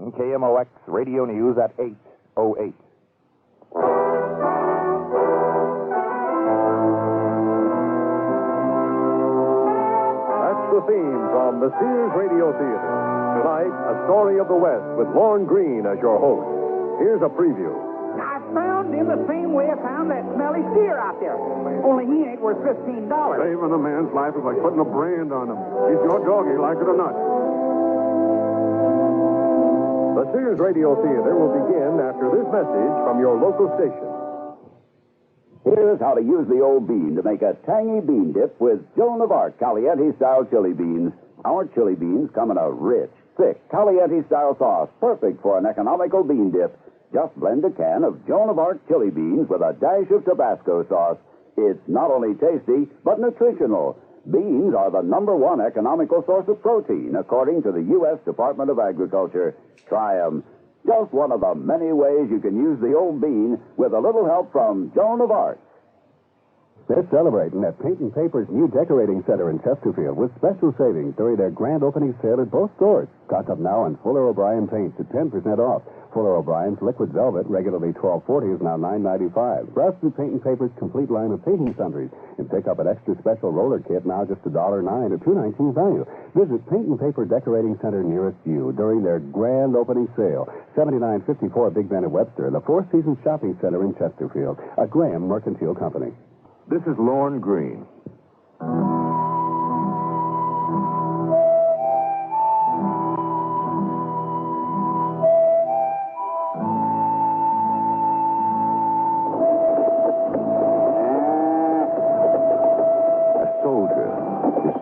KMOX Radio News at 8:08. That's the theme from the Sears Radio Theater. Tonight, a story of the West with Lorne Greene as your host. Here's a preview. I found him the same way I found that smelly steer out there. Only he ain't worth $15. Saving a man's life is like putting a brand on him. He's your doggy, like it or not. The Sears Radio Theater will begin after this message from your local station. Here's how to use the old bean to make a tangy bean dip with Joan of Arc Caliente-style chili beans. Our chili beans come in a rich, thick Caliente-style sauce, perfect for an economical bean dip. Just blend a can of Joan of Arc chili beans with a dash of Tabasco sauce. It's not only tasty, but nutritional. Beans are the #1 economical source of protein, according to the U.S. Department of Agriculture. Try them. Just one of the many ways you can use the old bean with a little help from Joan of Arc. They're celebrating at Paint and Paper's new decorating center in Chesterfield with special savings during their grand opening sale at both stores. Stock up now on Fuller O'Brien paints at 10% off. Fuller O'Brien's Liquid Velvet, regularly $12.40, is now $9.95. Browse through Paint and Paper's complete line of painting sundries and pick up an extra special roller kit, now just $1.09 at $2.19 value. Visit Paint and Paper Decorating Center nearest you during their grand opening sale. 7954 Big Ben at Webster, the Four Seasons Shopping Center in Chesterfield. A Graham Mercantile Company. This is Lorne Greene.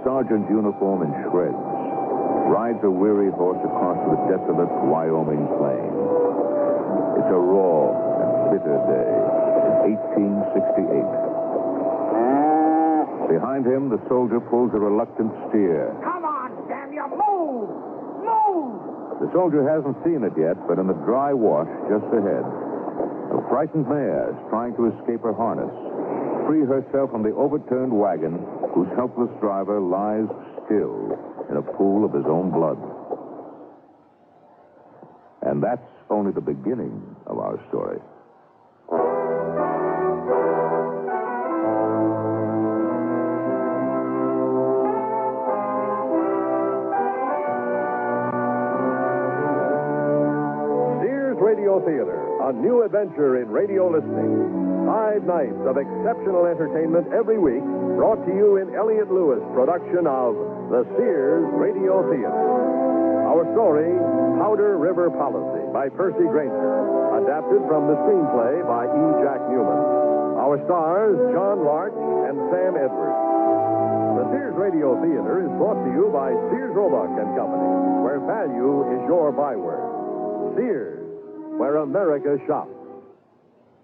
Sergeant's uniform in shreds, rides a weary horse across the desolate Wyoming plain. It's a raw and bitter day, 1868. Behind him, the soldier pulls a reluctant steer. Come on, damn you, move! Move! The soldier hasn't seen it yet, but in the dry wash just ahead, a frightened mare is trying to escape her harness, free herself from the overturned wagon whose helpless driver lies still in a pool of his own blood. And that's only the beginning of our story. Sears Radio Theater, a new adventure in radio listening. 5 nights of exceptional entertainment every week, brought to you in Elliott Lewis' production of the Sears Radio Theater. Our story, Powder River Policy, by Percy Granger, adapted from the screenplay by E. Jack Newman. Our stars, John Larch and Sam Edwards. The Sears Radio Theater is brought to you by Sears Roebuck and Company, where value is your byword. Sears, where America shops.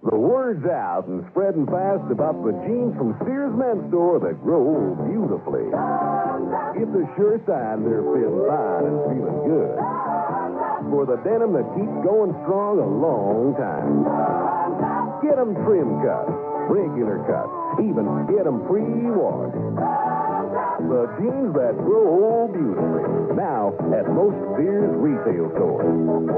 The word's out and spreading fast about the jeans from Sears Men's Store that grow beautifully. It's a sure sign they're fitting fine and feeling good. For the denim that keeps going strong a long time. Get them trim cuts, regular cuts, even get them pre-washed. The jeans that grow beautifully. Now at most Sears retail stores.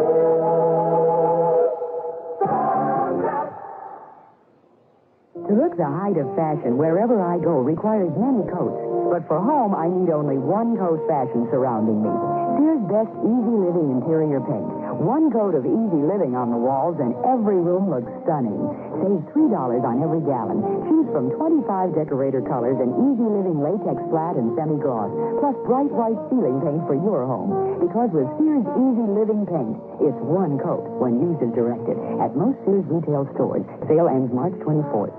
To look the height of fashion wherever I go requires many coats. But for home, I need only one coat fashion surrounding me. Sears Best Easy Living Interior Paint. One coat of Easy Living on the walls and every room looks stunning. Save $3 on every gallon. Choose from 25 decorator colors and Easy Living latex flat and semi-gloss. Plus bright white ceiling paint for your home. Because with Sears Easy Living Paint, it's one coat when used as directed. At most Sears retail stores. Sale ends March 24th.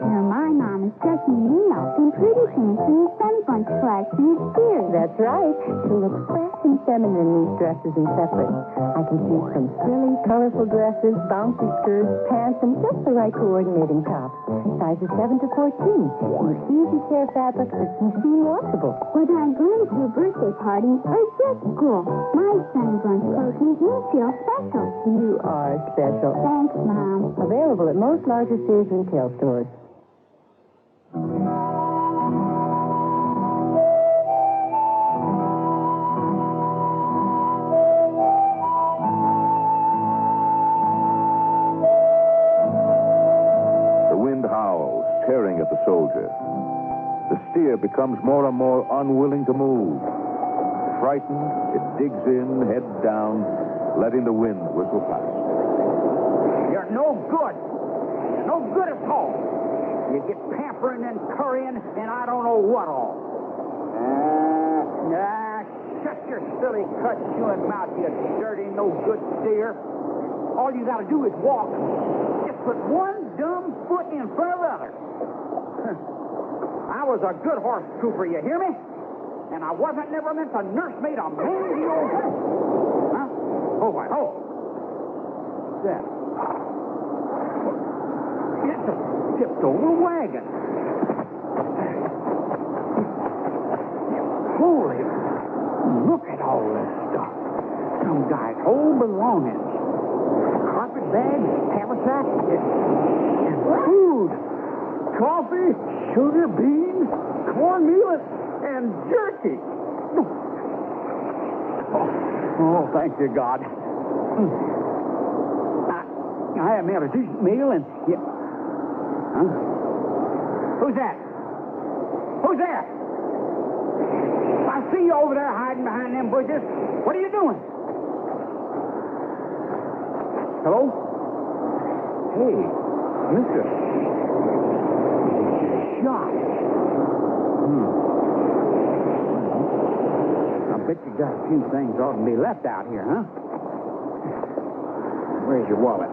My mom is just meeting up in pretty fancy Sunny Bunch collection at Sears. That's right. She looks fresh and feminine in these dresses and separates. I can see some frilly, colorful dresses, bouncy skirts, pants, and just the right coordinating tops. Sizes 7 to 14. Use easy care fabrics that keeps you washable. Whether I'm going to a birthday party or just school, my Sunny Bunch clothes make me feel special. You are special. Thanks, Mom. Available at most larger Sears retail stores. steer becomes more and more unwilling to move. Frightened, it digs in, head down, letting the wind whistle past. You're no good. You're no good at all. You get pampering and currying, and I don't know what all. Shut your silly cut-chewing mouth, you dirty, no-good steer. All you got to do is walk. Just put one dumb foot in front of the other. I was a good horse trooper, you hear me? And I wasn't never meant to nursemaid a mangy old... Huh? Oh, what? Oh. That. It tipped over a wagon. Holy... Look at all this stuff. Some guy's whole belongings. Carpet bags, haversack, and food. Coffee, sugar, beans, cornmeal, and jerky. Oh, thank you, God. I haven't had a decent meal, and... Huh? Who's that? Who's there? I see you over there hiding behind them bushes. What are you doing? Hello? Hey, mister. Shot. I bet you got a few things ought to be left out here, huh? Where's your wallet?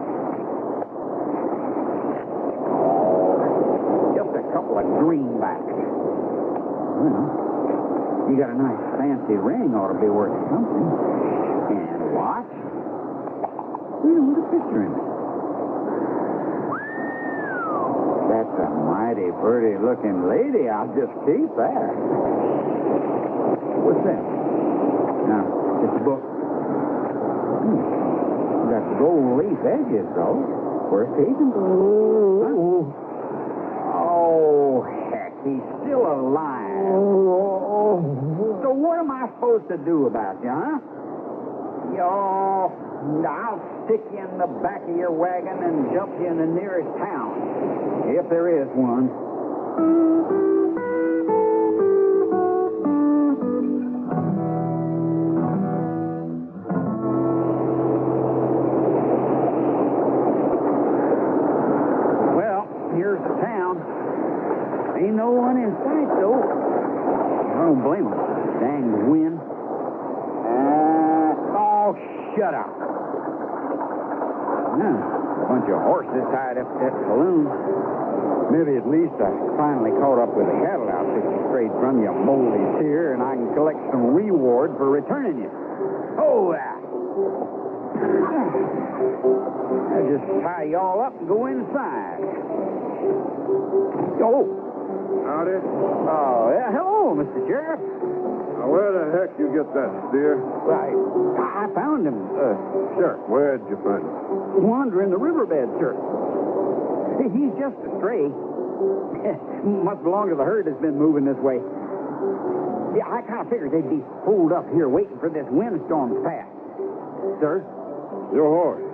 Oh, just a couple of greenbacks. Well... You got a nice fancy ring, ought to be worth something. And a watch? With a picture in it. That's a mighty pretty-looking lady. I'll just keep that. What's that? Now, it's a book. Got gold leaf edges, though. Worth keeping. Oh, heck, he's still alive. So what am I supposed to do about you, huh? I'll stick you in the back of your wagon and dump you in the nearest town, if there is one. Well, here's the town. Ain't no one in sight, though. I don't blame him. Dang wind. Oh, shut up. A bunch of horses tied up at that saloon. Maybe at least I finally caught up with the cattle outfit you strayed from, you moldy steer, and I can collect some reward for returning you. Oh, I'll just tie you all up and go inside. Oh. Howdy. Oh, yeah. Hello, Mr. Sheriff. Now, where the heck you get that steer? Right. I found him, sir. Where'd you find him? Wandering the riverbed, sir. He's just a stray. Must belong to the herd that's been moving this way. Yeah, I kind of figured they'd be holed up here waiting for this windstorm to pass. Sir? Your horse.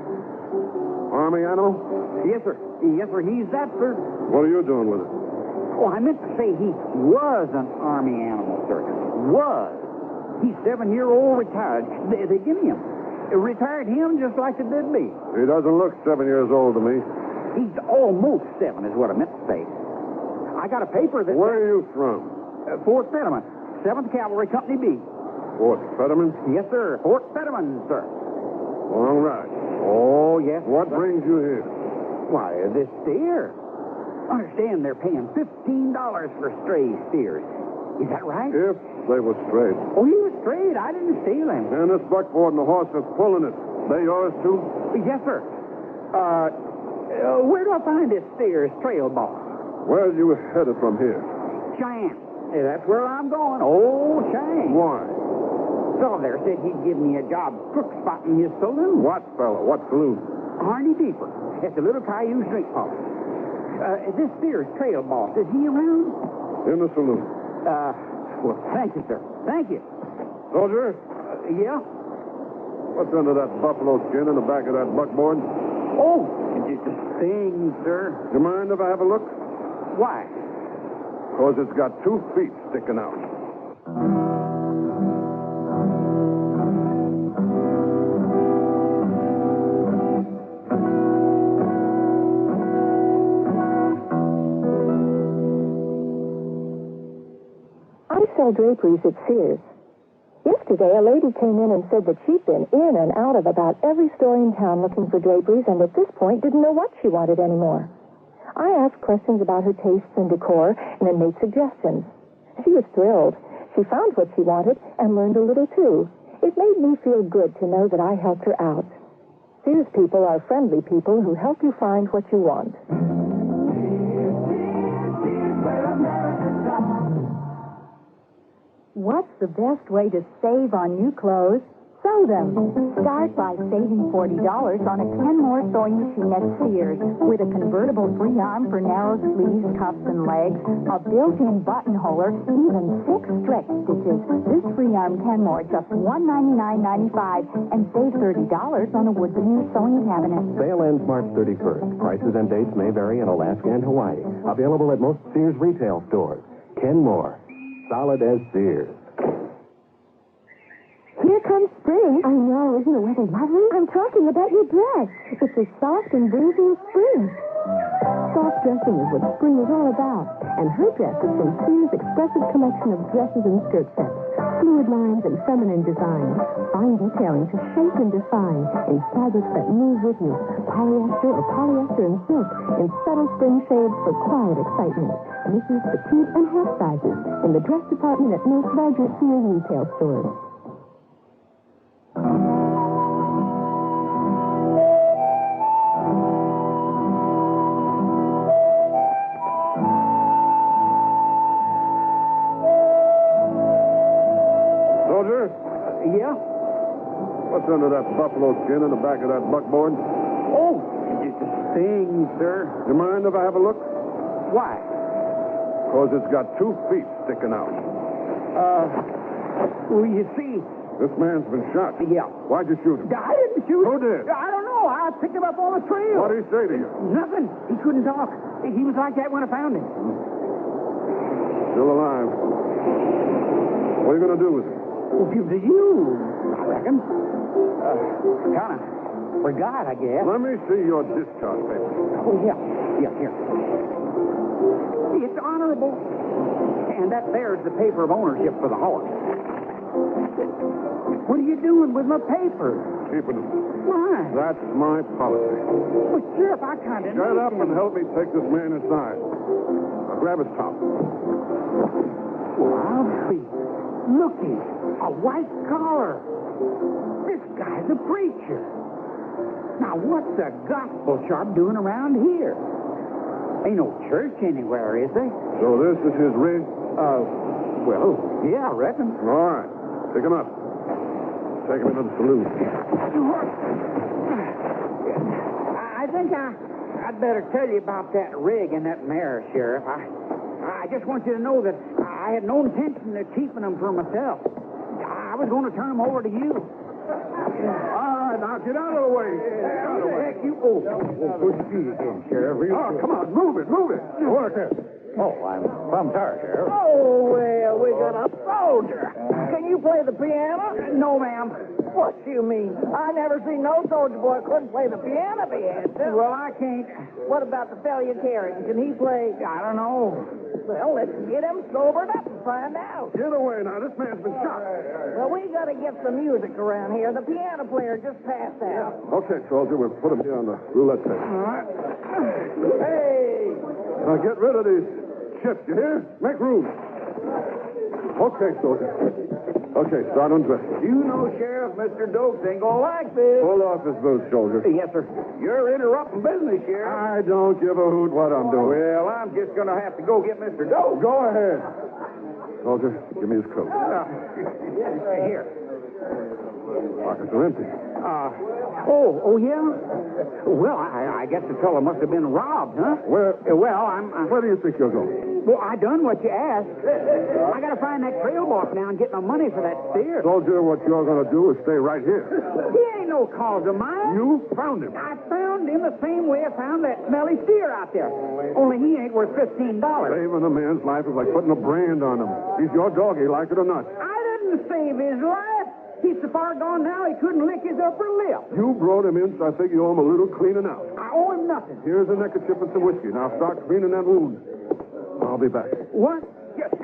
Army animal? Yes, sir. Yes, sir. He's that, sir. What are you doing with it? Oh, I meant to say he was an Army animal, sir. Was. He's 7-year-old retired. They give him. Retired him just like they did me. He doesn't look 7 years old to me. He's almost 7 is what I meant to say. I got a paper that... Where are you from? Fort Fetterman, 7th Cavalry, Company B. Fort Fetterman? Yes, sir. Fort Fetterman, sir. Long ride. Oh, yes. What brings you here? Why, this steer. Understand they're paying $15 for stray steers. Is that right? If they were straight. Oh, he was straight. I didn't steal him. And this buckboard and the horse that's pulling it, they yours too? Yes, sir. Where do I find this steer's trail boss? Where are you headed from here? Cheyenne. Hey, that's where I'm going. Oh, Cheyenne. Why? Fellow there said he'd give me a job crook spotting his saloon. What fellow? What saloon? Harney Deeper. At the Little Cayuse Drink Pub. This steer's trail boss, is he around? In the saloon. Well, thank you, sir. Thank you. Soldier? Yeah? What's under that buffalo skin in the back of that buckboard? Oh, it's just a thing, sir. Do you mind if I have a look? Why? Because it's got 2 feet sticking out. I sell draperies at Sears. Yesterday, a lady came in and said that she'd been in and out of about every store in town looking for draperies, and at this point didn't know what she wanted anymore. I asked questions about her tastes and decor, and then made suggestions. She was thrilled. She found what she wanted and learned a little, too. It made me feel good to know that I helped her out. Sears people are friendly people who help you find what you want. What's the best way to save on new clothes? Sew them. Start by saving $40 on a Kenmore sewing machine at Sears with a convertible free arm for narrow sleeves, cuffs, and legs, a built-in buttonholer, even 6 stretch stitches. This free arm Kenmore just $199.95 and save $30 on a wood veneer sewing cabinet. Sale ends March 31st. Prices and dates may vary in Alaska and Hawaii. Available at most Sears retail stores. Kenmore. Solid as Sears. Here comes spring. I know, isn't the weather lovely? I'm talking about your dress. It's as soft and breezy as spring. Soft dressing is what spring is all about. And her dress is from Sears' expressive collection of dresses and skirt sets. Fluid lines and feminine designs. Fine detailing to shape and define. In fabrics that move with you. Polyester or polyester and silk. In subtle spring shades for quiet excitement. Misses, petite, and half sizes. In the dress department at most larger Sears retail stores. Soldier, Yeah? what's under that buffalo skin in the back of that buckboard? Oh, it's a thing, sir. You mind if I have a look? Why? Because it's got 2 feet sticking out. Well, you see, This man's been shot. yeah. Why'd you shoot him? I didn't shoot Who him. did? I don't know. I picked him up on the trail. What did he say to you? Nothing. He couldn't talk. He was like that when I found him. Still alive. What are you going to do with him? Well, give to you, I reckon. Kind of forgot, I guess. Let me see your discharge paper. Oh, yeah. Yeah, here. It's honorable. And that there's the paper of ownership for the horse. What are you doing with my paper? Keeping him. Why? That's my policy. Well, Sheriff, I kind of... Shut up and help me take this man inside. Now grab his top. Well, I'll be. Looky, a white collar. This guy's a preacher. Now, what's the gospel sharp doing around here? Ain't no church anywhere, is there? So this is his rig? Well, yeah, I reckon. All right. Pick him up. Take him into the saloon. I think I'd better tell you about that rig and that mare, Sheriff. I just want you to know that I had no intention of keeping them for myself. I was going to turn them over to you. All right, now get out of the way. Get out of the way. Heck, you... Oh, good to see you again, Sheriff. Oh, come on. Move it. Move it. What is this? Oh, I'm from Tar, Sheriff. Oh, well, we got a soldier. Can you play the piano? No, ma'am. What you mean? I never seen no soldier boy couldn't play the piano, the answer. Well, I can't. What about the fellow you're carrying? Can he play? I don't know. Well, let's get him sobered up and find out. Get away now. This man's been shot. Well, we got to get some music around here. The piano player just passed out. Okay, soldier. We'll put him here on the roulette table. All right. Hey! Now get rid of these chips, you hear? Make room. Okay, soldier. Okay, start undressing. You know, Sheriff, Mr. Dokes ain't gonna like this. Pull off his boots, soldier. Yes, sir. You're interrupting business, Sheriff. I don't give a hoot what I'm doing. Well, I'm just gonna have to go get Mr. Dokes. Go ahead. Soldier, give me his coat. Here. Pockets are empty. Oh, yeah? Well, I guess the fellow must have been robbed, huh? Where I'm... do you think you're going? Well, I done what you asked. I gotta find that trail boss now and get my money for that steer. Soldier, what you're going to do is stay right here. He ain't no no cause of mine. You found him. I found him the same way I found that smelly steer out there. Only he ain't worth $15. Saving a man's life is like putting a brand on him. He's your doggy, like it or not. I didn't save his life. He's so far gone now he couldn't lick his upper lip. You brought him in, so I think you owe him a little cleaning out. I owe him nothing. Here's a neckerchief and some whiskey. Now start cleaning that wound. I'll be back. What?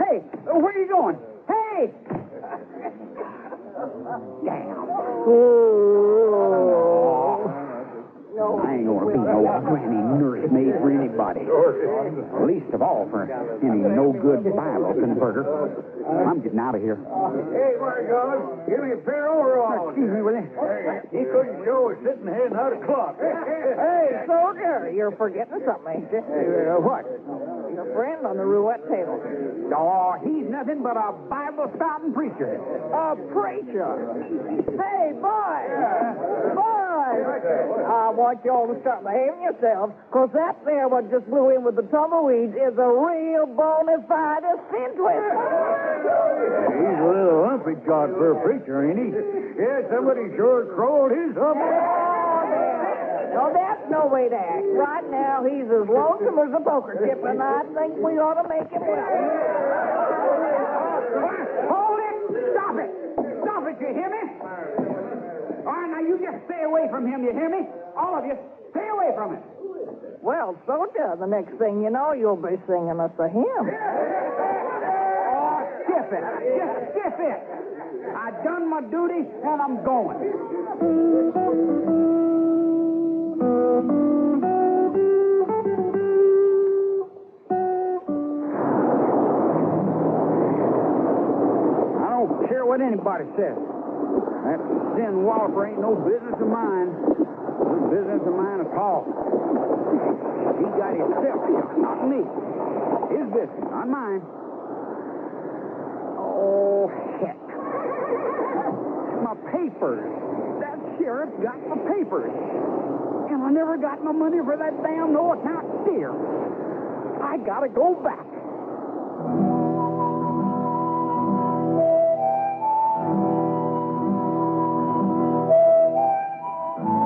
Hey, where are you going? Hey! Damn. I ain't gonna be no granny nursemaid for anybody. Least of all for any no-good Bible converter. I'm getting out of here. Hey, where you going? Give me a pair of overalls. Excuse me, will you? He couldn't show us sitting heading out of clock. Hey, soldier, you're forgetting something, ain't you? What? Your friend on the roulette table. Oh, he's nothing but a Bible-spouting preacher. A preacher. Hey, boys. Boys. I want y'all to start behaving yourselves, because that there what just blew in with the tumbleweeds is a real bona fide sin twister. He's a little lumpy god for a preacher, ain't he? Yeah, somebody sure crowed his up. No, that's no way to act. Right now, he's as lonesome as a poker chip, and I think we ought to make him well. Hold it! Stop it! Stop it, you hear me? All right, now you just stay away from him, you hear me? All of you, stay away from him. Well, soldier, the next thing you know, you'll be singing us a hymn. Oh, stiff it. Just stiff it. I've done my duty, and I'm going. I don't care what anybody says. That sin Walker ain't no business of mine. No business of mine at all. He got himself here, not me. His business, not mine. Oh, heck. My papers. That sheriff got my papers. And I never got my money for that damn no-account steer. I gotta go back.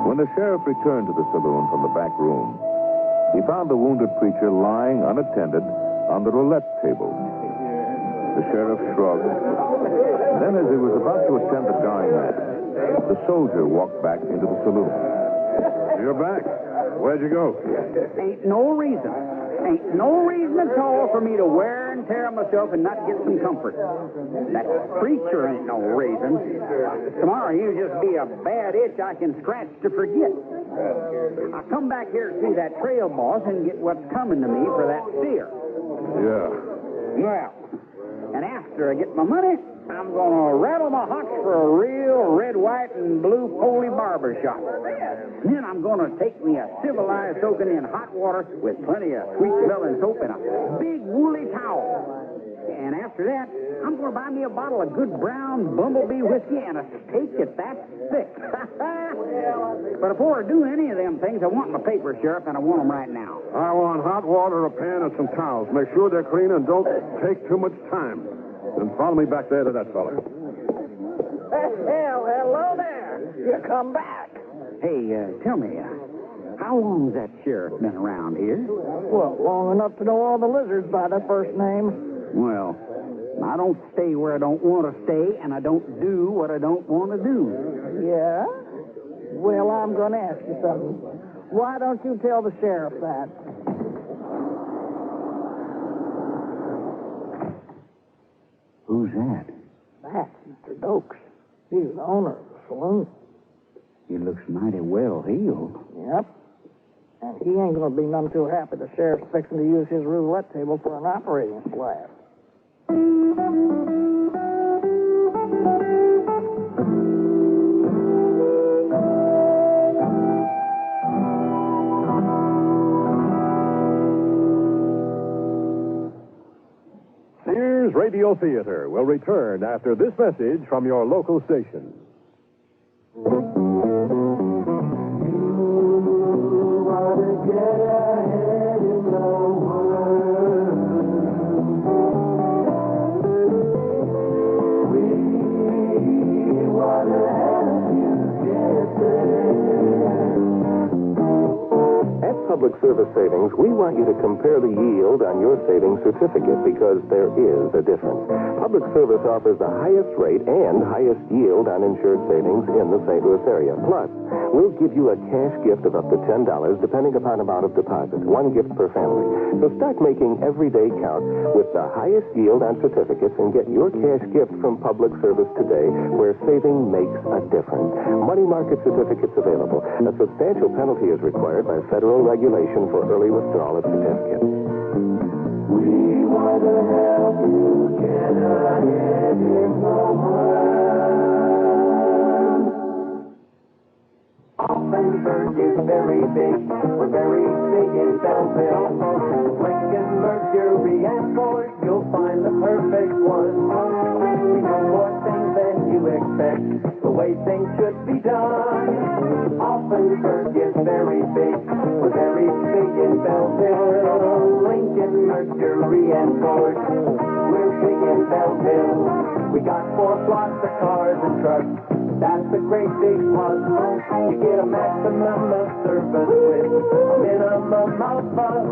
When the sheriff returned to the saloon from the back room, he found the wounded preacher lying unattended on the roulette table. The sheriff shrugged. Then, as he was about to attend the dying man, the soldier walked back into the saloon. You're back. Where'd you go? Ain't no reason at all for me to wear and tear myself and not get some comfort. That preacher ain't no reason. Tomorrow he'll just be a bad itch I can scratch to forget. I come back here to see that trail boss and get what's coming to me for that steer. Yeah. Well, and after I get my money, I'm going to rattle my hocks for a real red, white, and blue Foley barber shop. Then I'm going to take me a civilized soaking in hot water with plenty of sweet-smelling soap and a big woolly towel. And after that, I'm going to buy me a bottle of good brown bumblebee whiskey and a steak that's thick. But before I do any of them things, I want my papers, Sheriff, and I want them right now. I want hot water, a pan, and some towels. Make sure they're clean and don't take too much time. Then follow me back there to that fella. Well, hello there. You come back. Hey, tell me, how long's that sheriff been around here? Well, long enough to know all the lizards by their first name. Well, I don't stay where I don't want to stay, and I don't do what I don't want to do. Yeah? Well, I'm going to ask you something. Why don't you tell the sheriff that? Who's that? That's Mr. Dokes. He's the owner of the saloon. He looks mighty well healed. Yep. And he ain't going to be none too happy the sheriff's fixing to use his roulette table for an operating slab. Sears Radio Theater will return after this message from your local station. We want to help you get there. Public Service Savings, we want you to compare the yield on your savings certificate because there is a difference. Public Service offers the highest rate and highest yield on insured savings in the St. Louis area. Plus, we'll give you a cash gift of up to $10 depending upon amount of deposit. One gift per family. So start making every day count with the highest yield on certificates and get your cash gift from Public Service today, where saving makes a difference. Money market certificates available. A substantial penalty is required by federal regulation for early withdrawal of certificates. We want to help you get ahead in the world. Offenburg is very big. We're very big in Belleville. Lincoln, Mercury, and Ford, you'll find the perfect one. We know more things than you expect, the way things should be done. Offenburg is very big. We're very big in Belleville. Lincoln, Mercury, and Ford, we're big in Belleville. We got 4 blocks of cars and trucks. That's a great big plus. You get a maximum of service with a minimum of fuss.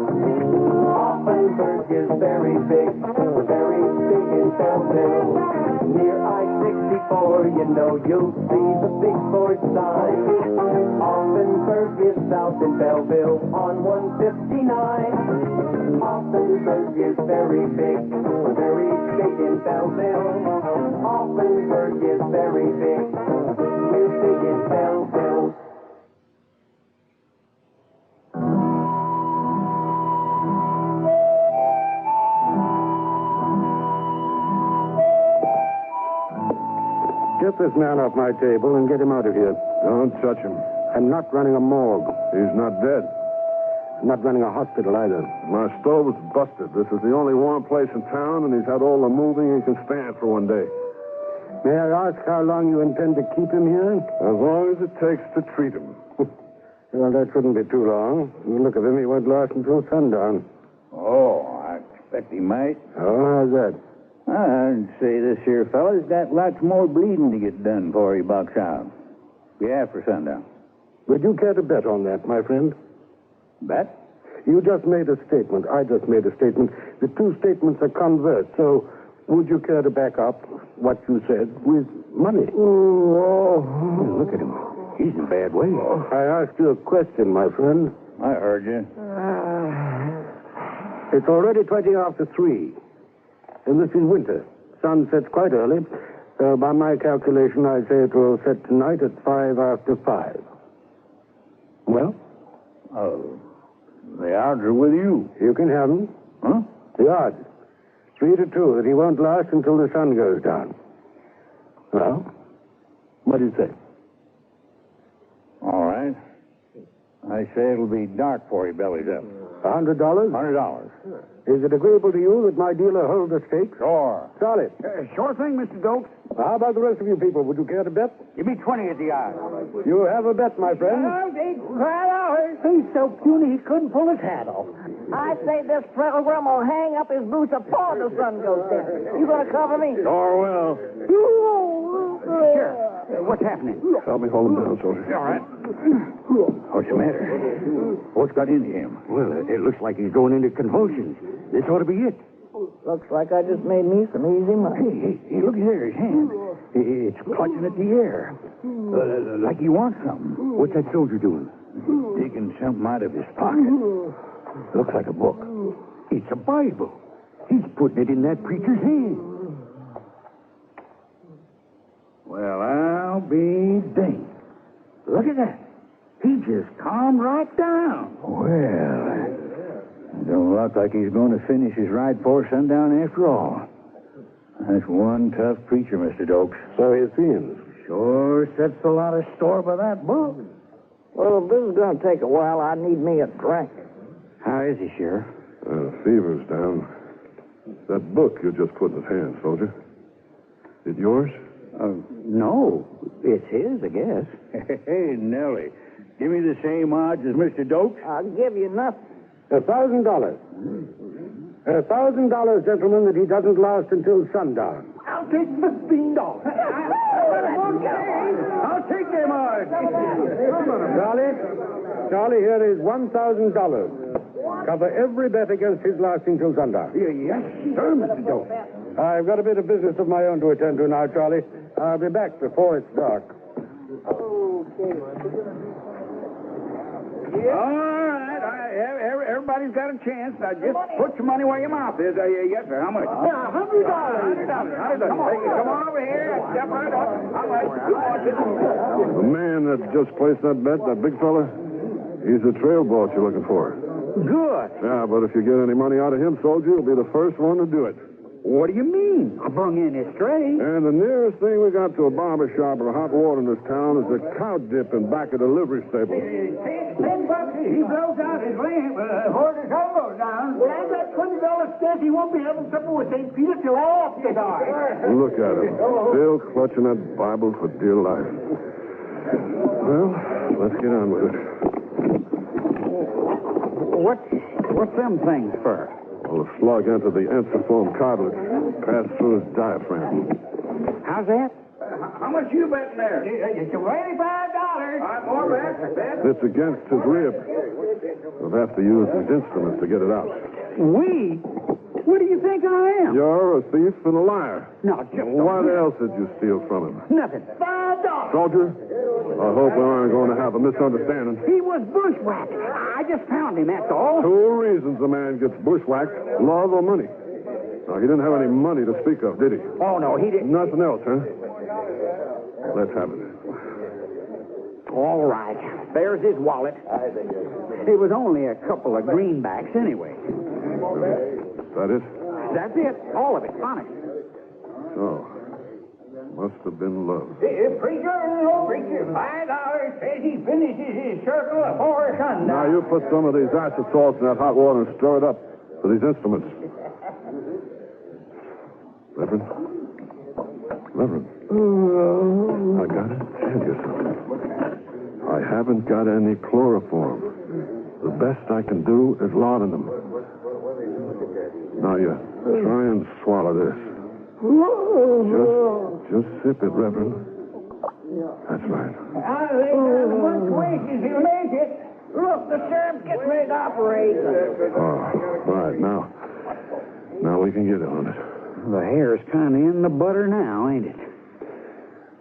Offenburg is very big. We're very big in Belleville. Near I-64, you know you'll see the big Ford sign. Offenburg is south in Belleville on 159. Offenburg is very big. We're very big in Belleville. Offenburg is very big. We're big in Belleville. Get this man off my table and get him out of here. Don't touch him. I'm not running a morgue. He's not dead. I'm not running a hospital either. My stove was busted. This is the only warm place in town, and he's had all the moving he can stand for one day. May I ask how long you intend to keep him here? As long as it takes to treat him. Well, that shouldn't be too long. The look of him, he won't last until sundown. Oh, I expect he might. Oh, how's that? I'd say this here fella's got lots more bleeding to get done before he bucks out. Be after sundown. Would you care to bet on that, my friend? Bet? You just made a statement. I just made a statement. The two statements are converse. So, would you care to back up what you said with money? Oh, look at him. He's in a bad way. I asked you a question, my friend. I heard you. It's already 20 after 3. And this is winter. Sun sets quite early. So by my calculation, I say it will set tonight at 5 after 5. Well? Oh, the odds are with you. You can have them. Huh? The odds. 3 to 2 that he won't last until the sun goes down. Well, what do you say? All right. I say it'll be dark before he bellies up. $100? $100. Is it agreeable to you that my dealer hold the stakes? Sure. Solid. Sure thing, Mr. Dokes. How about the rest of you people? Would you care to bet? Give me 20 at the odds. You have a bet, my friend. He's so puny he couldn't pull his hat off. I say this program will hang up his boots upon the sun goes down. You gonna cover me? Sure will. Sure. What's happening? Help me hold him down, soldier. All right. What's the matter? What's got into him? Well, it looks like he's going into convulsions. This ought to be it. Looks like I just made me some easy money. Hey, look there, his hand. It's clutching at the air. Like he wants something. What's that soldier doing? Digging something out of his pocket. Looks like a book. It's a Bible. He's putting it in that preacher's hand. Well, I'll be danged. Look at that. He just calmed right down. Well, don't look like he's going to finish his ride before sundown after all. That's one tough preacher, Mr. Dokes. So it seems. Sure sets a lot of store by that book. Well, if this is gonna take a while, I need me a drink. How is he, Sheriff? Fever's down. That book you just put in his hand, soldier. It yours? No. It's his, I guess. Hey, Nellie. Give me the same odds as Mr. Dokes. I'll give you nothing. $1,000. $1,000, gentlemen, that he doesn't last until sundown. I'll take $15. I'll take them odds. Charlie, Charlie, here is $1,000. Cover every bet against his lasting till sundown. Yes, sir, Mr. Doe. I've got a bit of business of my own to attend to now, Charlie. I'll be back before it's dark. All right. Everybody's got a chance. Now, just put your money where your mouth is. Yes, sir. How much? Yeah, $100. $100. Come on over here. Step right up. How much? The man that just placed that bet, that big fella, he's the trail boss you're looking for. Good. Yeah, but if you get any money out of him, soldier, you'll be the first one to do it. What do you mean? I brung in this stray. And the nearest thing we got to a barber shop or hot water in this town is a cow dip in back of the livery stable. $10, he blows out his lamp, hold his elbows down. Well, I got $20 stint. He won't be having supper with St. Peter till after dark. Look at him, still clutching that Bible for dear life. Well, let's get on with it. What's them things for? Well, the slug entered the ensiform cartilage, passed through his diaphragm. How's that? How much you betting there? It's $25. All right, more bet. It's against his rib. We'll have to use his instruments to get it out. We? What do you think I am? You're a thief and a liar. No, just What else did you steal from him? nothing. $5. Soldier, I hope we aren't going to have a misunderstanding. He was bushwhacked. I just found him, that's all. Two reasons a man gets bushwhacked, love or money. Now, he didn't have any money to speak of, did he? Oh, no, he didn't. Nothing else, huh? Let's have it. All right. There's his wallet. It was only a couple of greenbacks anyway. That it? That's it. All of it. Honest. So, must have been love. Preacher, $5 says he finishes his circle before sundown. Now, you put some of these acid salts in that hot water and stir it up for these instruments. Reverend? I gotta tell you something. I haven't got any chloroform. The best I can do is laudanum. Now, you try and swallow this. Just sip it, Reverend. That's right. I'll lay down a bunch of wishes he'll make it. Look, the sheriff's getting ready to operate. Oh, right. Now we can get on it. The hair's kind of in the butter now, ain't it?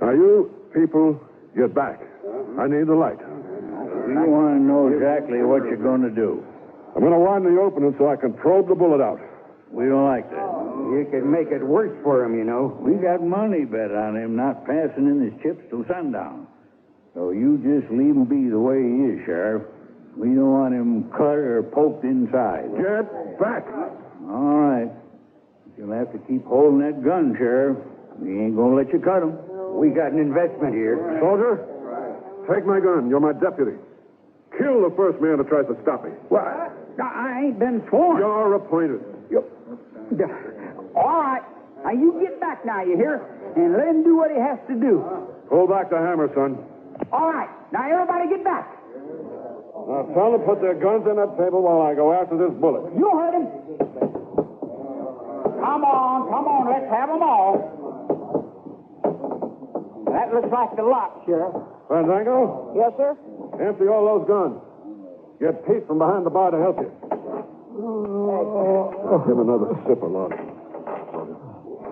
Now, you people, get back. I need the light. We want to know exactly what you're going to do. I'm going to widen the opening so I can probe the bullet out. We don't like that. You could make it worse for him, you know. We got money bet on him not passing in his chips till sundown. So you just leave him be the way he is, Sheriff. We don't want him cut or poked inside. Get back. All right. You'll have to keep holding that gun, Sheriff. We ain't going to let you cut him. We got an investment here. Soldier, take my gun. You're my deputy. Kill the first man that tries to stop me. What? I ain't been sworn. You're appointed. All right. Now, you get back now, you hear? And let him do what he has to do. Pull back the hammer, son. All right. Now, everybody get back. Now, tell them to put their guns on that table while I go after this bullet. You heard him. Come on. Let's have them all. That looks like the lot, Sheriff. Fandango? Yes, sir? Empty all those guns. Get Pete from behind the bar to help you. Give another sip of Lord.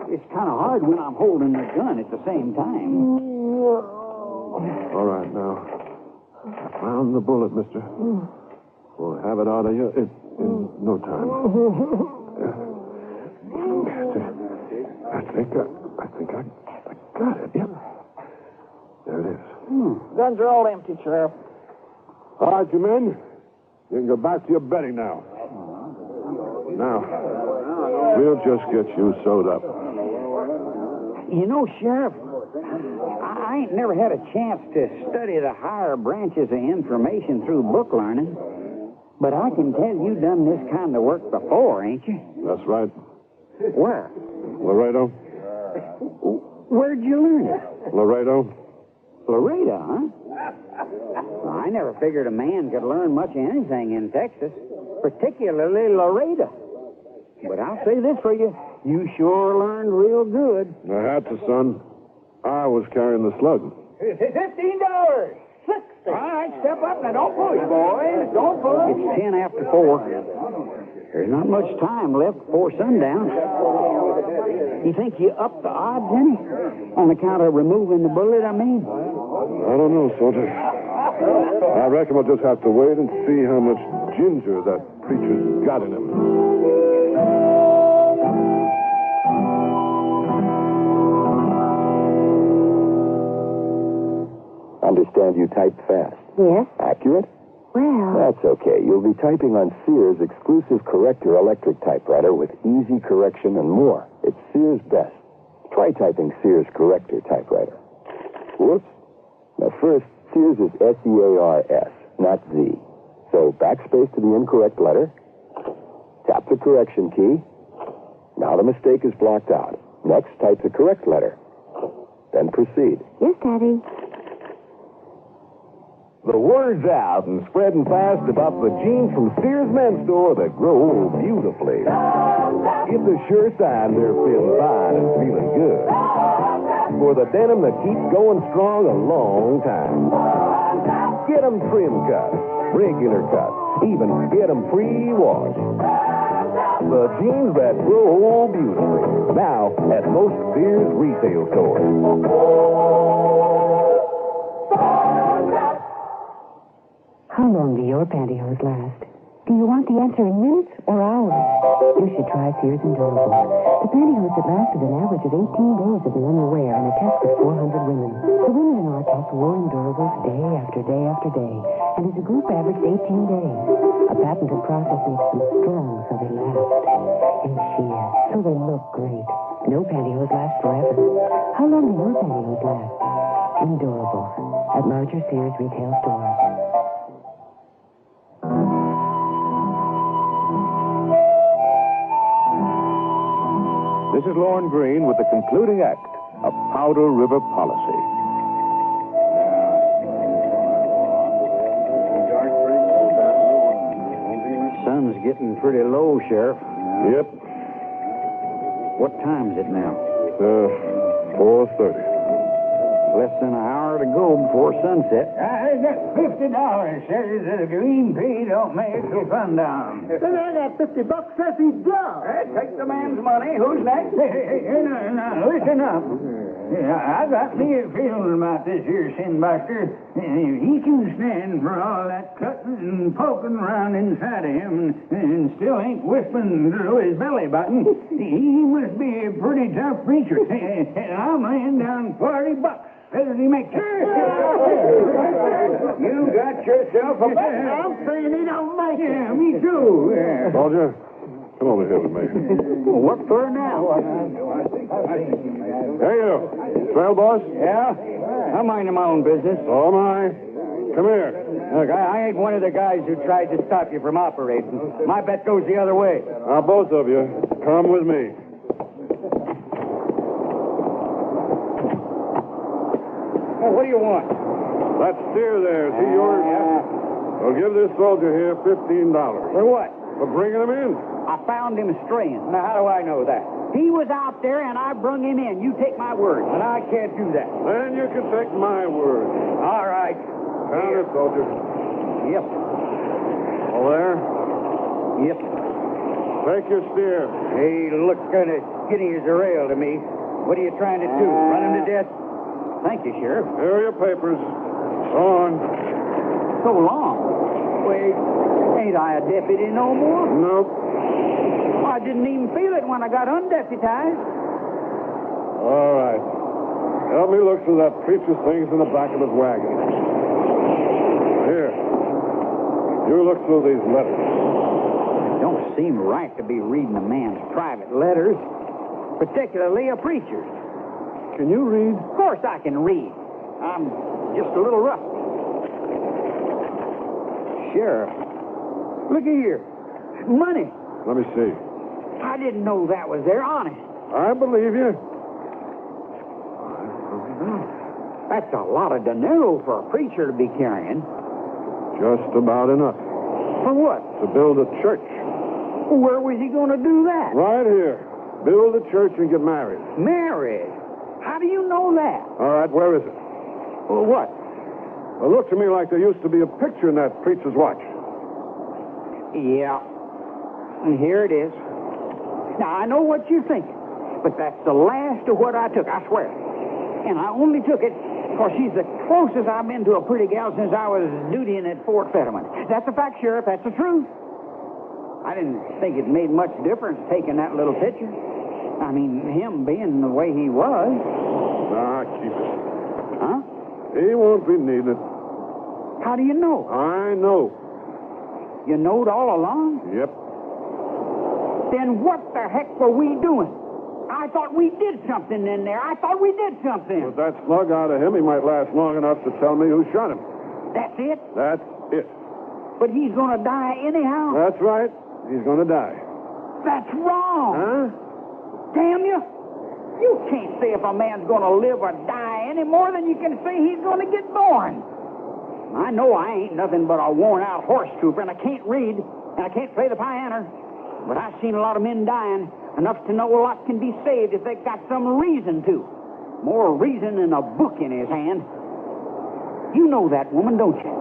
It's kind of hard when I'm holding the gun at the same time. All right, now. Found the bullet, mister. We'll have it out of you in no time. I think I got it. Yep. There it is. Guns are all empty, Sheriff. All right, you men. You can go back to your betting now. Now, we'll just get you sewed up. You know, Sheriff, I ain't never had a chance to study the higher branches of information through book learning. But I can tell you done this kind of work before, ain't you? That's right. Where? Laredo. Where'd you learn it? Laredo. Laredo, huh? Well, I never figured a man could learn much of anything in Texas, particularly Laredo. But I'll say this for you. You sure learned real good. I had to, son. I was carrying the slug. $15. 60. All right, step up. Now, don't push, boys. Don't push. It's 10 after 4. There's not much time left before sundown. You think you up the odds any? On account of removing the bullet, I mean? I don't know, soldier. I reckon we'll just have to wait and see how much ginger that preacher's got in him. Understand you type fast. Yes? Accurate? Well... That's okay. You'll be typing on Sears' exclusive corrector electric typewriter with easy correction and more. It's Sears' best. Try typing Sears corrector typewriter. Whoops. Now first, Sears is S-E-A-R-S, not Z. So backspace to the incorrect letter. Tap the correction key. Now the mistake is blocked out. Next, type the correct letter. Then proceed. Yes, Daddy. The word's out and spreading fast about the jeans from Sears Men's Store that grow beautifully. It's a sure sign they're feeling fine and feeling good. For the denim that keeps going strong a long time. Get them trim cuts, regular cuts, even get them pre-washed. The jeans that grow beautifully. Now at most Sears retail stores. How long do your pantyhose last? Do you want the answer in minutes or hours? You should try Sears Endurable. The pantyhose that lasted an average of 18 days have been under wear in a test of 400 women. The women in our test wore Endurables day after day after day, and as a group averaged 18 days. A patented process makes them strong so they last. And sheer, so they look great. No pantyhose lasts forever. How long do your pantyhose last? Endurable. At larger Sears retail stores. This is Lorne Greene with the concluding act of Powder River Policy. Sun's getting pretty low, Sheriff. Yep. What time's it now? 4:30. Less than an hour to go before sunset. That's $50, says the green pea don't make till sundown. Then I got $50 says he's down. Take the man's money. Who's next? Hey, now, listen up. I got me a feeling about this here Sinbuster. He can stand for all that cutting and poking around inside of him and still ain't whipping through his belly button. He must be a pretty tough preacher. I'm laying down $40. Better he makes it. You got yourself a bet. I'm saying he don't make it. Yeah, me too. Soldier, come over here with me. What for now? Hey, you. Trail boss? Yeah? I'm minding my own business. So am I. Come here. Look, I ain't one of the guys who tried to stop you from operating. My bet goes the other way. Now, both of you, come with me. What do you want? That steer there, is he yours? Yeah. Well, give this soldier here $15. For what? For bringing him in. I found him straying. Now, how do I know that? He was out there, and I brung him in. You take my word. And I can't do that. Then you can take my word. All right. Count it, soldier. Yep. All there? Yep. Take your steer. He looks kind of skinny as a rail to me. What are you trying to do? Run him to death? Thank you, Sheriff. Here are your papers. So on. So long. Wait, ain't I a deputy no more? Nope. I didn't even feel it when I got undeputized. All right. Help me look through that preacher's things in the back of his wagon. Here. You look through these letters. It don't seem right to be reading a man's private letters, particularly a preacher's. Can you read? Of course I can read. I'm just a little rusty. Sheriff, look here. Money. Let me see. I didn't know that was there, honest. I believe you. That's a lot of dinero for a preacher to be carrying. Just about enough. For what? To build a church. Where was he going to do that? Right here. Build a church and get married. Married? How do you know that? All right, where is it? Well, what? It looked to me like there used to be a picture in that preacher's watch. Yeah. And here it is. Now, I know what you think, but that's the last of what I took, I swear. And I only took it because she's the closest I've been to a pretty gal since I was dutying at Fort Fetterman. That's a fact, Sheriff. That's the truth. I didn't think it made much difference taking that little picture. I mean, him being the way he was. Nah, keep it. Huh? He won't be needing it. How do you know? I know. You knowed all along? Yep. Then what the heck were we doing? I thought we did something in there. I thought we did something. With that slug out of him, he might last long enough to tell me who shot him. That's it? That's it. But he's going to die anyhow? That's right. He's going to die. That's wrong. Huh? Damn you. You can't say if a man's going to live or die any more than you can say he's going to get born. I know I ain't nothing but a worn-out horse trooper, and I can't read, and I can't play the piano. But I've seen a lot of men dying, enough to know a lot can be saved if they've got some reason to. More reason than a book in his hand. You know that woman, don't you?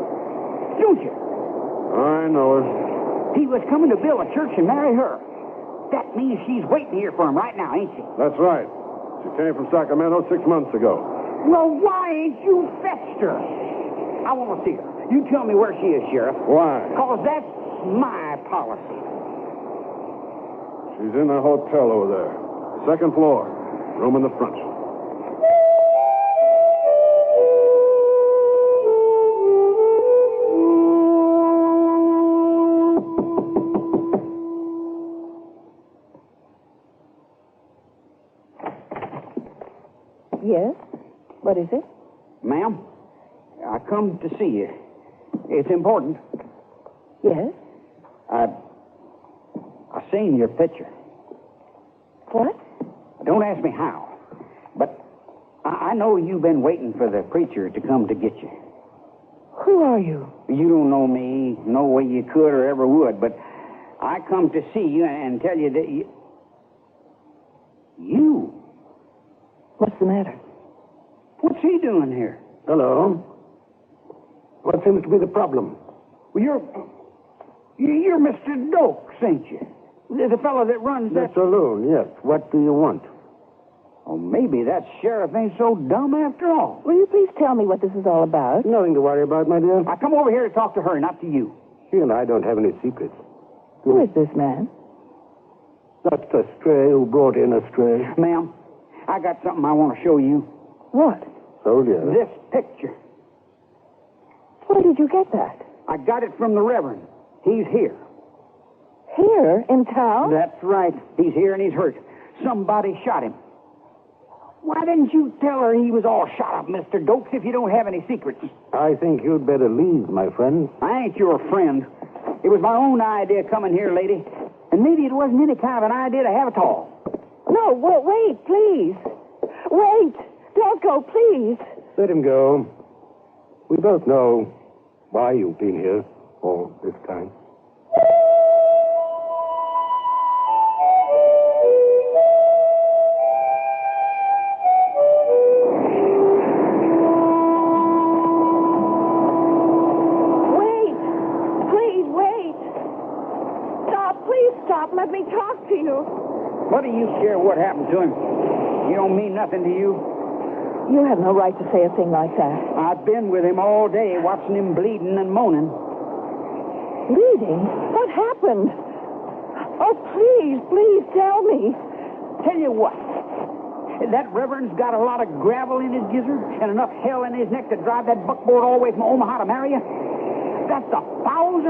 Don't you? I know her. He was coming to build a church and marry her. That means she's waiting here for him right now, ain't she? That's right. She came from Sacramento 6 months ago. Well, why ain't you fetched her? I want to see her. You tell me where she is, Sheriff. Why? Because that's my policy. She's in the hotel over there. Second floor. Room in the front. Yes? What is it? Ma'am, I come to see you. It's important. Yes? I seen your picture. What? Don't ask me how, but I know you've been waiting for the preacher to come to get you. Who are you? You don't know me no way you could or ever would, but I come to see you and tell you that you. What's the matter? What's he doing here? Hello. What seems to be the problem? Well, you're Mr. Dokes, ain't you? The fellow that runs The that... saloon, yes. What do you want? Oh, maybe that sheriff ain't so dumb after all. Will you please tell me what this is all about? Nothing to worry about, my dear. I come over here to talk to her, not to you. She and I don't have any secrets. Who is this man? That's the stray who brought in a stray. Ma'am, I got something I want to show you. What? Soldier. This picture. Where did you get that? I got it from the Reverend. He's here. Here, in town? That's right. He's here and he's hurt. Somebody shot him. Why didn't you tell her he was all shot up, Mr. Dokes, if you don't have any secrets? I think you'd better leave, my friend. I ain't your friend. It was my own idea coming here, lady. And maybe it wasn't any kind of an idea to have at all. No, wait, please. Wait. Don't go, please. Let him go. We both know why you've been here all this time. Let me talk to you. What do you care what happened to him? He don't mean nothing to you. You have no right to say a thing like that. I've been with him all day, watching him bleeding and moaning. Bleeding? What happened? Oh, please tell me. Tell you what. That Reverend's got a lot of gravel in his gizzard and enough hell in his neck to drive that buckboard all the way from Omaha to marry you. That's 1,000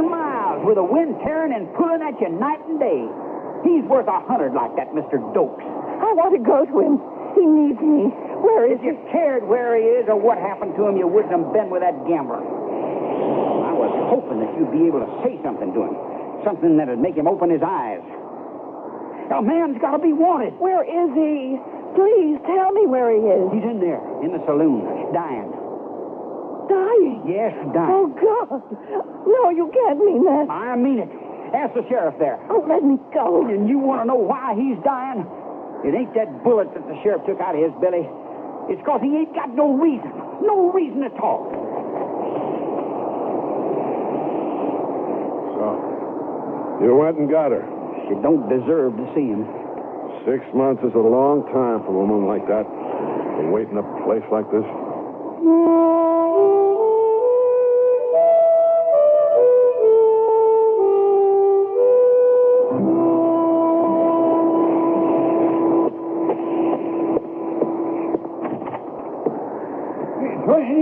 miles with the wind tearing and pulling at you night and day. He's worth 100 like that, Mr. Dokes. I want to go to him. He needs me. Where is he? If you cared where he is or what happened to him, you wouldn't have been with that gambler. I was hoping that you'd be able to say something to him. Something that'd make him open his eyes. A man's got to be wanted. Where is he? Please tell me where he is. He's in there, in the saloon, dying. Dying? Yes, dying. Oh, God. No, you can't mean that. I mean it. Ask the sheriff there. Oh, let me go. And you want to know why he's dying? It ain't that bullet that the sheriff took out of his belly. It's because he ain't got no reason. No reason at all. You went and got her. She don't deserve to see him. 6 months is a long time for a woman like that. To wait in a place like this.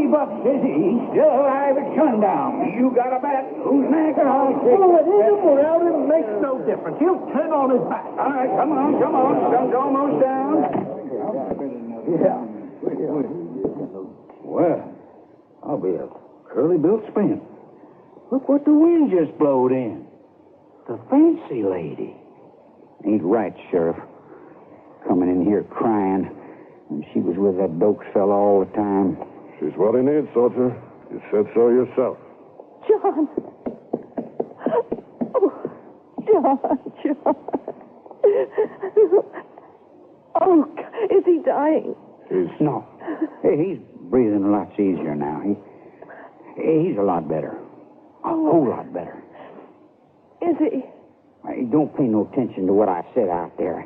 $20, he's still alive at sundown. You got a bet? Who's next? I'll take Well, with it. him or out him makes no difference. He'll turn on his back. All right, come on. Sun's almost down. Yeah. Well, I'll be a curly-built spin. Look what the wind just blowed in. The fancy lady. Ain't right, Sheriff. Coming in here crying. And she was with that Dokes fella all the time. She's what he needs, soldier. You said so yourself. John. Oh, John. Oh, is he dying? No. He's breathing a lot easier now. He's a lot better. A whole lot better. Is he? Hey, don't pay no attention to what I said out there.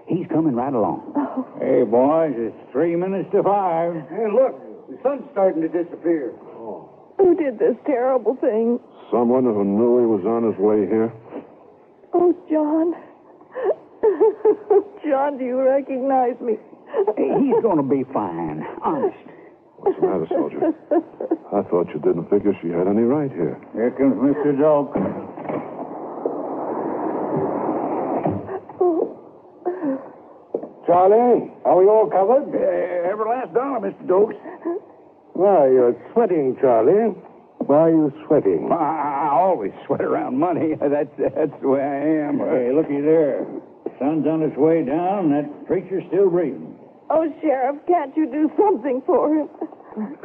He's coming right along. Oh. Hey, boys, it's 3 minutes to 5. Hey, look, the sun's starting to disappear. Who did this terrible thing? Someone who knew he was on his way here. Oh, John. John, do you recognize me? He's going to be fine. Honest. What's the matter, soldier? I thought you didn't figure she had any right here. Here comes Mr. Doak. Charlie, are we all covered? Every last dollar, Mr. Dokes. Why, you're sweating, Charlie. Why are you sweating? I always sweat around money. That's the way I am. Hey, looky there. Sun's on its way down, and that preacher's still breathing. Oh, Sheriff, can't you do something for him?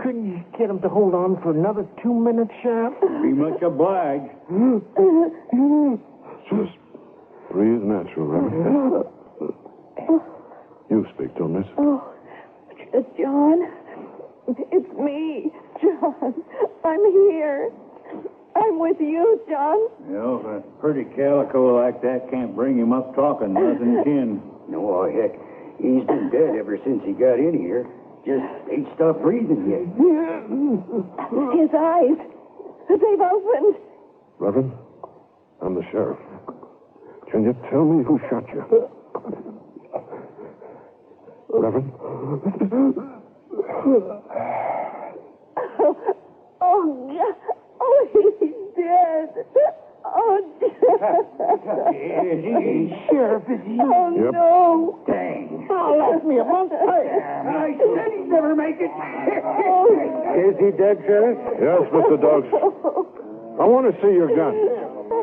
Couldn't you get him to hold on for another 2 minutes, Sheriff? Be much obliged. Just breathe natural, Reverend. You speak to him, miss. Oh, John, it's me, John. I'm here. I'm with you, John. You know, if a pretty calico like that can't bring him up talking, nothing can. No, heck, he's been dead ever since he got in here. Just ain't stopped breathing yet. His eyes, they've opened. Reverend, I'm the sheriff. Can you tell me who shot you? Reverend? Oh, God. Oh, he's dead. Oh, Sheriff, is he? Oh, Yep. no. Dang. Oh, left me a month. I said he'd never make it. Is he dead, Sheriff? Yes, Mr. Dokes. I want to see your gun.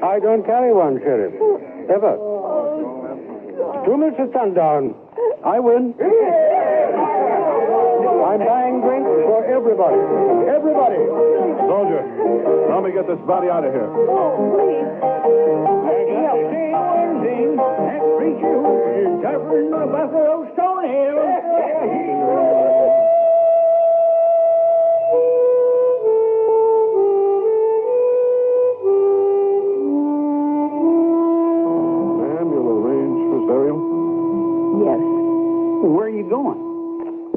I don't carry one, Sheriff. Ever. 2 minutes to sundown. I win. I'm buying drinks for everybody. Everybody. Soldier, help me get this body out of here. Oh, please. That preacher was tougher than the Buffalo Stonehill. Ma'am, you'll arrange for burial? Yes. Where are you going?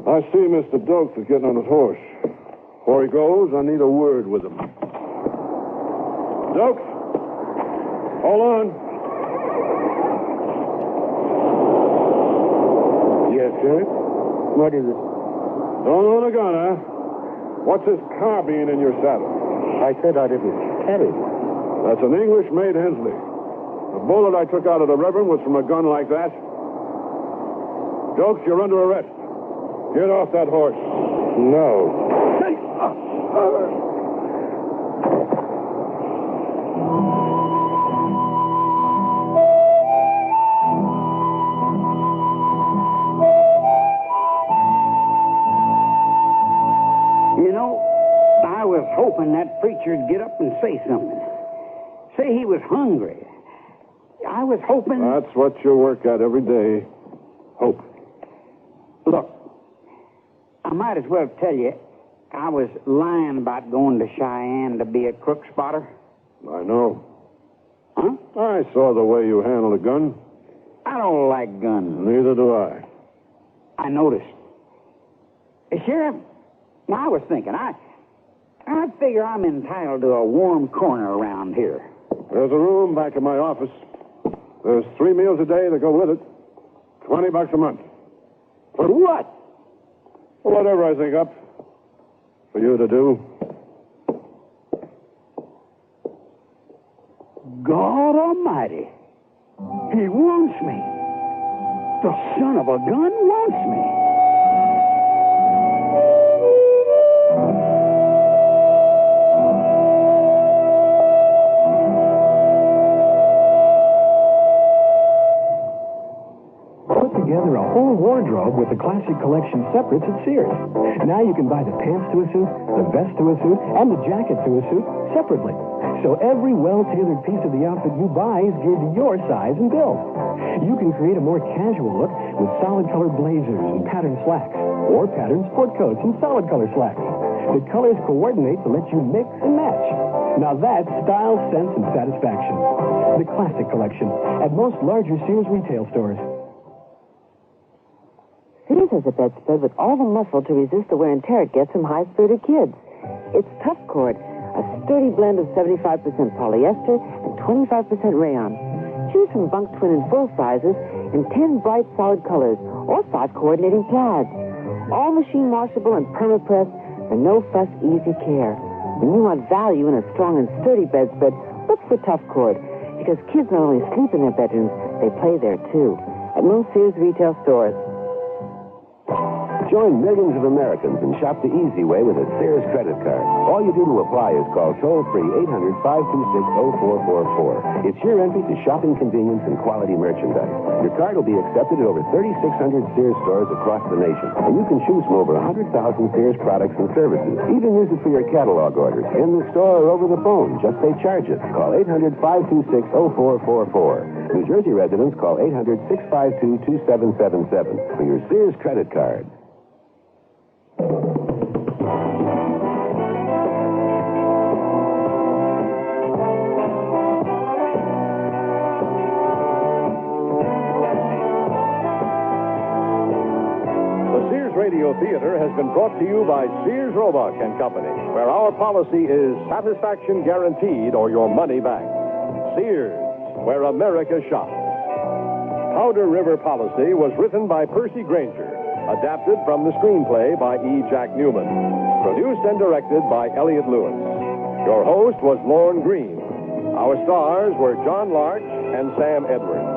I see Mr. Dokes is getting on his horse. Before he goes, I need a word with him. Dokes, hold on. Yes, Sheriff. What is it? Don't own a gun, huh? What's this carbine in your saddle? I said I didn't carry one. That's an English-made Hensley. The bullet I took out of the Reverend was from a gun like that. Dokes, you're under arrest. Get off that horse. No. You know, I was hoping that preacher'd get up and say something. Say he was hungry. I was hoping... That's what you work at every day. Hope. Look, I might as well tell you, I was lying about going to Cheyenne to be a crook spotter. I know. Huh? I saw the way you handled a gun. I don't like guns. Neither do I. I noticed. Hey, Sheriff, now I was thinking, I figure I'm entitled to a warm corner around here. There's a room back in my office. There's 3 meals a day that go with it. $20 a month. For what? Whatever I think up for you to do. God Almighty. He wants me. The son of a gun wants me. Together a whole wardrobe with the classic collection separates at Sears. Now you can buy the pants to a suit, the vest to a suit, and the jacket to a suit separately. So every well-tailored piece of the outfit you buy is geared to your size and build. You can create a more casual look with solid color blazers and patterned slacks, or patterned sport coats and solid color slacks. The colors coordinate to let you mix and match. Now that's style, sense, and satisfaction. The classic collection at most larger Sears retail stores. Sears has a bedspread with all the muscle to resist the wear and tear it gets from high-spirited kids. It's Tough Cord, a sturdy blend of 75% polyester and 25% rayon. Choose from bunk twin and full sizes in 10 bright solid colors or 5 coordinating plaids. All machine washable and perma-pressed for no-fuss, easy care. When you want value in a strong and sturdy bedspread, look for Tough Cord, because kids not only sleep in their bedrooms, they play there too. At most Sears retail stores. Join millions of Americans and shop the easy way with a Sears credit card. All you do to apply is call toll-free 800-526-0444. It's your entry to shopping convenience and quality merchandise. Your card will be accepted at over 3,600 Sears stores across the nation. And you can choose from over 100,000 Sears products and services. Even use it for your catalog orders, in the store or over the phone. Just pay charges. Call 800-526-0444. New Jersey residents call 800-652-2777 for your Sears credit card. Radio Theater has been brought to you by Sears Roebuck and Company, where our policy is satisfaction guaranteed or your money back. Sears, where America shops. Powder River Policy was written by Percy Granger, adapted from the screenplay by E. Jack Newman, produced and directed by Elliott Lewis. Your host was Lorne Green. Our stars were John Larch and Sam Edwards.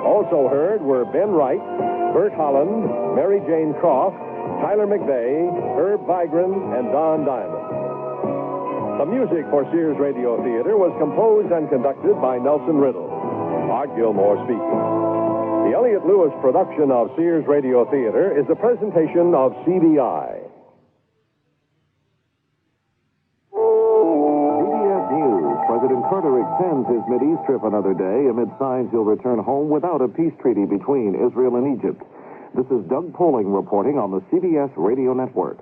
Also heard were Ben Wright, Bert Holland, Mary Jane Croft, Tyler McVeigh, Herb Vigran, and Don Diamond. The music for Sears Radio Theater was composed and conducted by Nelson Riddle. Art Gilmore speaking. The Elliott Lewis production of Sears Radio Theater is a presentation of CBI. CBS News. President Carter extends his Mideast trip another day amid signs he'll return home without a peace treaty between Israel and Egypt. This is Doug Poling reporting on the CBS Radio Network.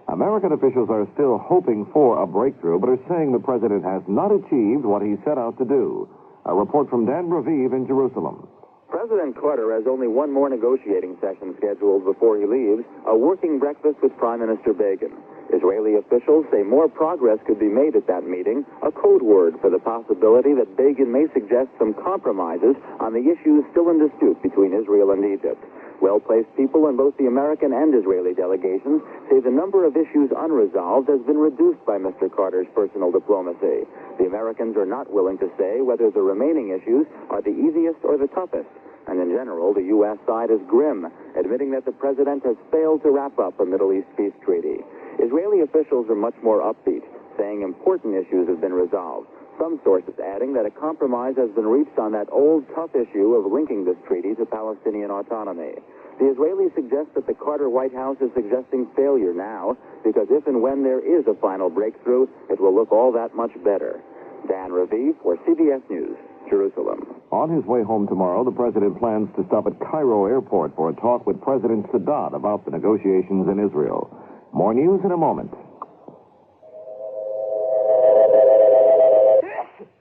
American officials are still hoping for a breakthrough, but are saying the president has not achieved what he set out to do. A report from Dan Raviv in Jerusalem. President Carter has only one more negotiating session scheduled before he leaves, a working breakfast with Prime Minister Begin. Israeli officials say more progress could be made at that meeting, a code word for the possibility that Begin may suggest some compromises on the issues still in dispute between Israel and Egypt. Well-placed people in both the American and Israeli delegations say the number of issues unresolved has been reduced by Mr. Carter's personal diplomacy. The Americans are not willing to say whether the remaining issues are the easiest or the toughest. And in general, the U.S. side is grim, admitting that the president has failed to wrap up a Middle East peace treaty. Israeli officials are much more upbeat, saying important issues have been resolved. Some sources adding that a compromise has been reached on that old, tough issue of linking this treaty to Palestinian autonomy. The Israelis suggest that the Carter White House is suggesting failure now, because if and when there is a final breakthrough, it will look all that much better. Dan Raviv for CBS News, Jerusalem. On his way home tomorrow, the president plans to stop at Cairo Airport for a talk with President Sadat about the negotiations in Israel. More news in a moment.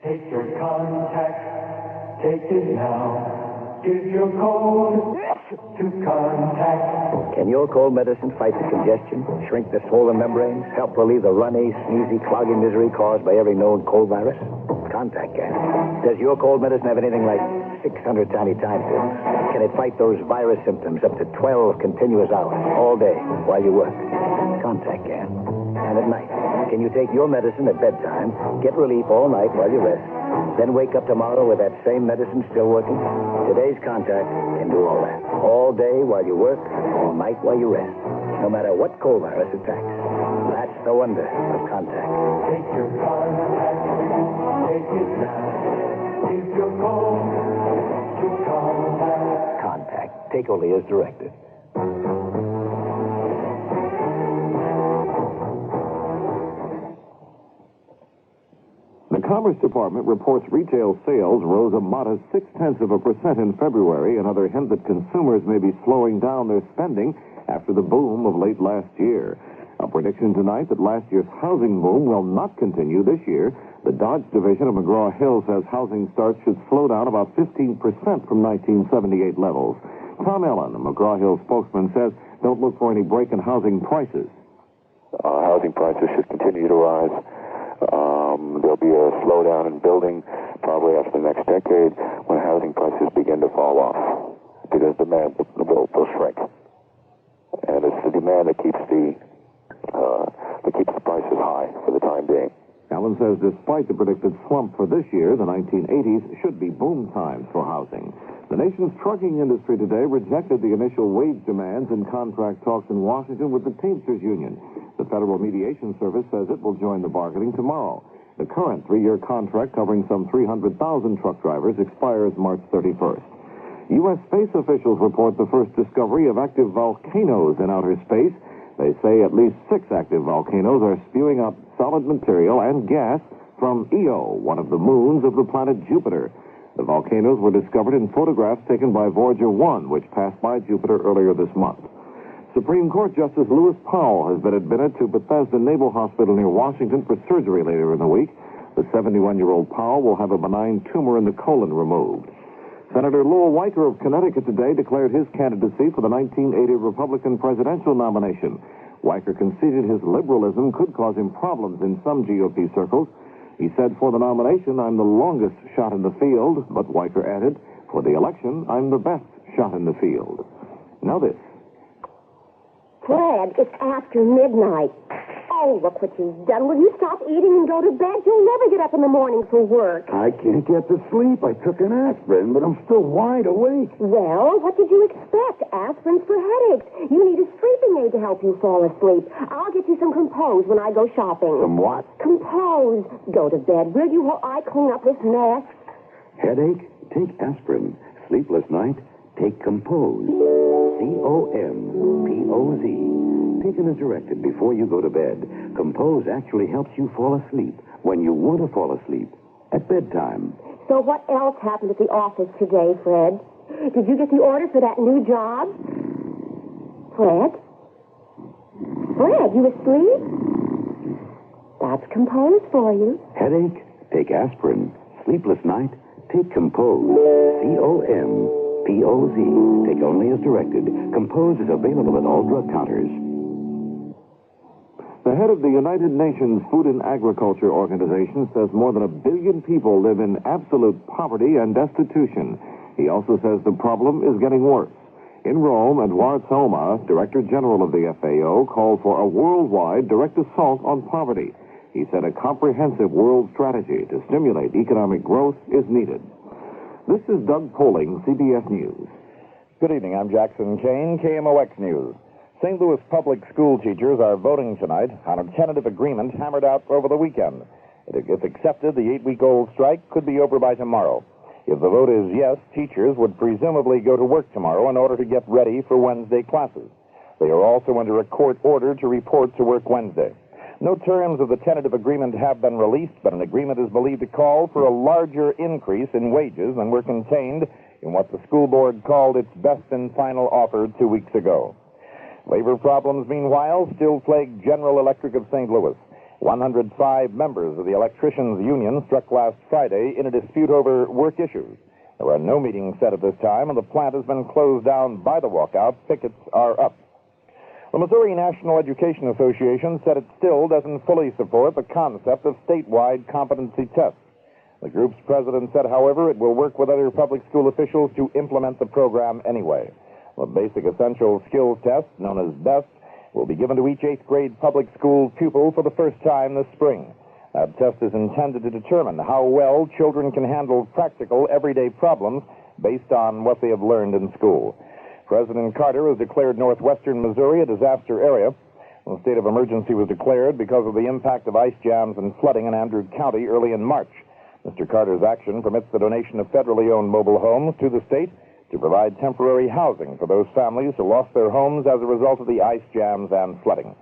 Take your contact Take it now. Give your cold to Contact. Can your cold medicine fight the congestion, shrink the swollen membranes, help relieve the runny, sneezy, clogging misery caused by every known cold virus? Contact can. Does your cold medicine have anything like 600 tiny time pills? Can it fight those virus symptoms up to 12 continuous hours, all day, while you work? Contact can. And at night, can you take your medicine at bedtime, get relief all night while you rest, then wake up tomorrow with that same medicine still working? Today's Contact can do all that. All day while you work, all night while you rest. No matter what cold virus attacks. That's the wonder of Contact. Take your Contact. Take it now. Give your cold to Contact. Contact. Take only as directed. The Commerce Department reports retail sales rose a modest 0.6% in February. Another hint that consumers may be slowing down their spending after the boom of late last year. A prediction tonight that last year's housing boom will not continue this year. The Dodge division of McGraw-Hill says housing starts should slow down about 15% from 1978 levels. Tom Ellen, a McGraw-Hill spokesman, says don't look for any break in housing prices. Housing prices should continue to rise. There'll be a slowdown in building probably after the next decade when housing prices begin to fall off because demand will shrink. And it's the demand that keeps the prices high for the time being. Allen says despite the predicted slump for this year, the 1980s should be boom times for housing. The nation's trucking industry today rejected the initial wage demands in contract talks in Washington with the Teamsters Union. The Federal Mediation Service says it will join the bargaining tomorrow. The current 3-year contract covering some 300,000 truck drivers expires March 31st. U.S. space officials report the first discovery of active volcanoes in outer space. They say at least 6 active volcanoes are spewing up solid material and gas from Io, one of the moons of the planet Jupiter. The volcanoes were discovered in photographs taken by Voyager 1, which passed by Jupiter earlier this month. Supreme Court Justice Lewis Powell has been admitted to Bethesda Naval Hospital near Washington for surgery later in the week. The 71-year-old Powell will have a benign tumor in the colon removed. Senator Lowell Weicker of Connecticut today declared his candidacy for the 1980 Republican presidential nomination. Weicker conceded his liberalism could cause him problems in some GOP circles. He said, for the nomination, I'm the longest shot in the field, but Weicker added, for the election, I'm the best shot in the field. Now this. Fred, it's after midnight. Oh, look what you've done. Will you stop eating and go to bed? You'll never get up in the morning for work. I can't get to sleep. I took an aspirin, but I'm still wide awake. Well, what did you expect? Aspirin's for headaches. You need a sleeping aid to help you fall asleep. I'll get you some Compose when I go shopping. Some what? Compose. Go to bed, will you, while I clean up this mess? Headache? Take aspirin. Sleepless night? Take Compose. C-O-M-P-O-Z. Taken as directed before you go to bed, Compose actually helps you fall asleep when you want to fall asleep at bedtime. So what else happened at the office today, Fred? Did you get the order for that new job? Fred? Fred, you asleep? That's Compose for you. Headache? Take aspirin. Sleepless night? Take Compose. C-O-M-P-O-Z. Take only as directed. Compose is available at all drug counters. The head of the United Nations Food and Agriculture Organization says more than 1 billion people live in absolute poverty and destitution. He also says the problem is getting worse. In Rome, Eduard Salma, Director General of the FAO, called for a worldwide direct assault on poverty. He said a comprehensive world strategy to stimulate economic growth is needed. This is Doug Poling, CBS News. Good evening. I'm Jackson Kane, KMOX News. St. Louis public school teachers are voting tonight on a tentative agreement hammered out over the weekend. If accepted, the 8-week-old strike could be over by tomorrow. If the vote is yes, teachers would presumably go to work tomorrow in order to get ready for Wednesday classes. They are also under a court order to report to work Wednesday. No terms of the tentative agreement have been released, but an agreement is believed to call for a larger increase in wages than were contained in what the school board called its best and final offer 2 weeks ago. Labor problems, meanwhile, still plague General Electric of St. Louis. 105 members of the electricians' union struck last Friday in a dispute over work issues. There are no meetings set at this time, and the plant has been closed down by the walkout. Pickets are up. The Missouri National Education Association said it still doesn't fully support the concept of statewide competency tests. The group's president said, however, it will work with other public school officials to implement the program anyway. The Basic Essential Skills Test, known as BEST, will be given to each 8th grade public school pupil for the first time this spring. That test is intended to determine how well children can handle practical, everyday problems based on what they have learned in school. President Carter has declared northwestern Missouri a disaster area. A state of emergency was declared because of the impact of ice jams and flooding in Andrew County early in March. Mr. Carter's action permits the donation of federally owned mobile homes to the state to provide temporary housing for those families who lost their homes as a result of the ice jams and flooding.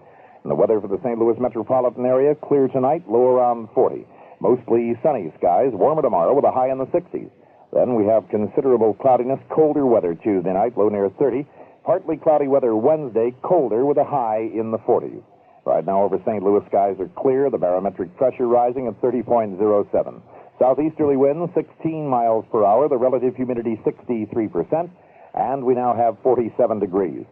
And the weather for the St. Louis metropolitan area, clear tonight, low around 40. Mostly sunny skies, warmer tomorrow with a high in the 60s. Then we have considerable cloudiness, colder weather Tuesday night, low near 30. Partly cloudy weather Wednesday, colder with a high in the 40s. Right now over St. Louis, skies are clear, the barometric pressure rising at 30.07. Southeasterly winds 16 miles per hour, the relative humidity 63%, and we now have 47 degrees.